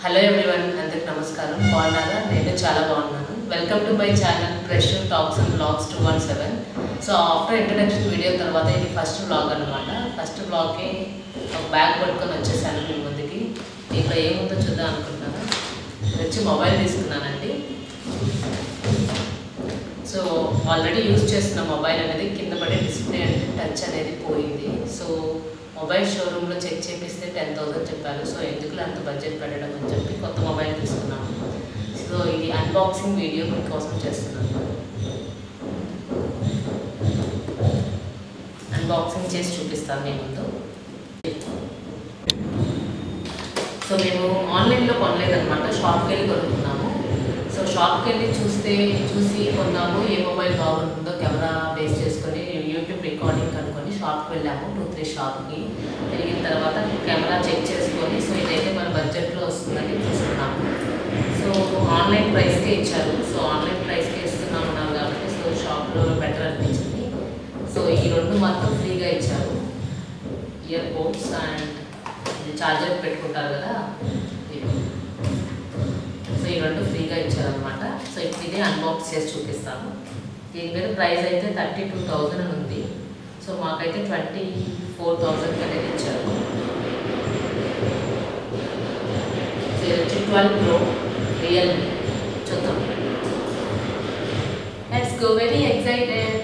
Hello everyone, అందరికి నమస్కారం. బాగున్నారా? నేను చాలా బాగున్నాను. Welcome to my channel pressure talks and blogs 217. So after introduction video తర్వాత ఇది ఫస్ట్ బ్లాగ్ అనమాట. ఫస్ట్ బ్లాగ్కి ఒక బ్యాగ్ పట్టుకొని వచ్చేసాను మీ ముందుకి. ఇక్కడ ఏముందో చూద్దాం అనుకుంటున్నాను. వచ్చి మొబైల్ తీసుకున్నానండి. సో ఆల్రెడీ యూజ్ చేస్తున్న మొబైల్ అనేది కింద పడే డిస్ప్లే అంటే టచ్ అనేది పోయింది. సో మొబైల్ షోరూంలో చెక్ చేపిస్తే 10,000 చెప్పారు. సో ఎందుకులో అంత బడ్జెట్ పెట్టడం అని చెప్పి కొత్త మొబైల్ తీసుకున్నాను. సో ఇది అన్బాక్సింగ్ వీడియో మీకోసం చేస్తున్నాను. అన్బాక్సింగ్ చేసి చూపిస్తాను మీ ముందు. సో మేము ఆన్లైన్లో కొనలేదన్నమాట, షాప్కి వెళ్ళి కొనుక్కున్నాము. సో షాప్కి వెళ్ళి చూసి కొన్నాము. ఏ మొబైల్ బాగుంటుందో కెమెరా బేస్ చేసుకొని యూట్యూబ్ రికార్డింగ్ కనుక్కొని షాప్కి వెళ్ళాము. 2-3 షాప్కి వెళ్ళిన తర్వాత కెమెరా చెక్ చేసుకొని సో ఇదైతే మన బడ్జెట్లో వస్తుందని తీసుకున్నాము. సో ఆన్లైన్ ప్రైస్కే ఇచ్చారు. సో ఆన్లైన్ ప్రైస్కే ఇస్తున్నామన్నారు కాబట్టి సో షాప్లో బెటర్ అనిపించింది. సో ఈ రెండు మాత్రం ఫ్రీగా ఇచ్చారు. ఇయర్ పోడ్స్ అండ్ ఇది ఛార్జర్ పెట్టుకుంటారు కదా, సో ఈ రెండు ఫ్రీగా ఇచ్చారనమాట. సో ఇప్పుడు ఇదే అన్బాక్స్ చేసి చూపిస్తాను. దీని మీద ప్రైస్ అయితే 32,000 అని ఉంది. సో మాకైతే 24,000 అనేది ఇచ్చారు. సో ఇది వచ్చి 12 Pro రియల్మీ. చూద్దాం. Let's go. Very excited.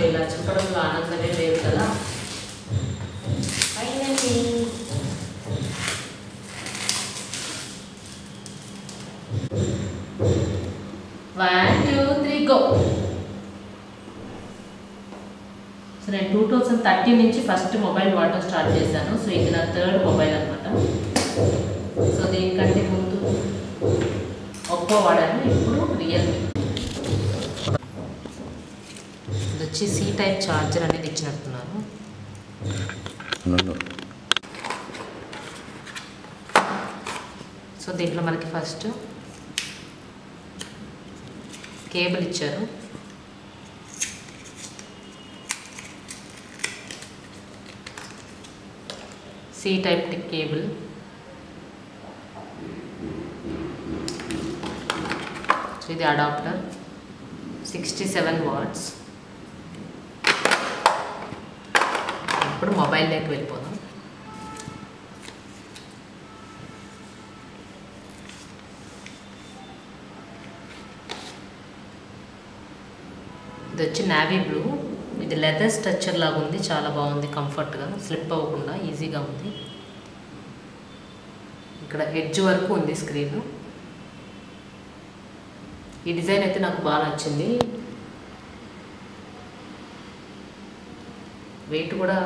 ఇలా చెప్పడంలో ఆనందమే లేదు కదా. Finally 1 2 3 go. సో నేను 2013 నుంచి ఫస్ట్ మొబైల్ వాడటం స్టార్ట్ చేశాను. సో ఇది నా 3rd మొబైల్ అనమాట. సో దీనికంటే ముందు ఒప్పో వాడాను, ఇప్పుడు రియల్మీ. ఇది వచ్చి సి టైప్ ఛార్జర్ అనేది ఇచ్చినట్టున్నారు. సో దీంట్లో మనకి ఫస్ట్ కేబుల్ ఇచ్చారు. C type cable. సో ఇది అడాప్టర్ 67 వాట్స్. ఇప్పుడు మొబైల్లోకి వెళ్ళిపోదాం. ఇది వచ్చి నావీ బ్లూ. ఇది లెదర్ స్ట్రక్చర్ లాగా ఉంది, చాలా బాగుంది, కంఫర్ట్గా, స్లిప్ అవ్వకుండా ఈజీగా ఉంది. ఇక్కడ ఎడ్జ్ వరకు ఉంది స్క్రీన్. ఈ డిజైన్ అయితే నాకు బాగా నచ్చింది. వెయిట్ కూడా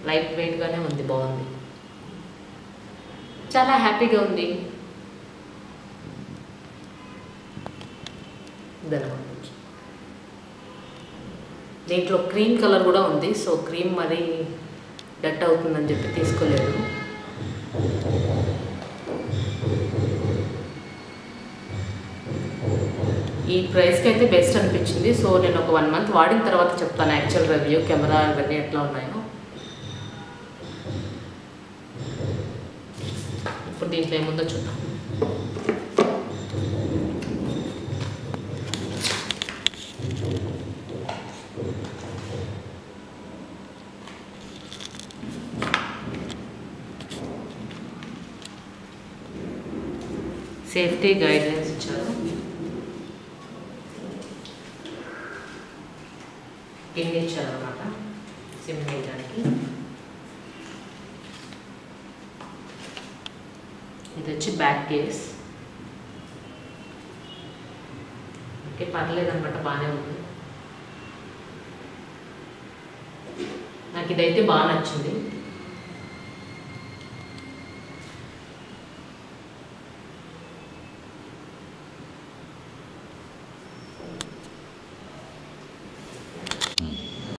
లైట్ వెయిట్గానే ఉంది, బాగుంది, చాలా హ్యాపీగా ఉంది. ఇదన్నమాట. దీంట్లో క్రీమ్ కలర్ కూడా ఉంది. సో క్రీమ్ మరీ డట్ అవుతుందని చెప్పి తీసుకోలేదు. ఈ ప్రైస్కి అయితే బెస్ట్ అనిపించింది. సో నేను ఒక 1 మంత్ వాడిన తర్వాత చెప్తాను యాక్చువల్ రివ్యూ, కెమెరా ఇవన్నీ ఎట్లా ఉన్నాయో. ఇప్పుడు దీంట్లో ఏముందో చూద్దాం. సేఫ్టీ గైడ్లైన్స్ ఇచ్చారు. పిన్ ఇచ్చారన్నమాట సిమ్ వేయడానికి. ఇది వచ్చి బ్యాక్ కేస్. ఓకే, పర్లేదన్నమాట, బాగానే ఉంది. నాకు ఇదైతే బాగా నచ్చింది.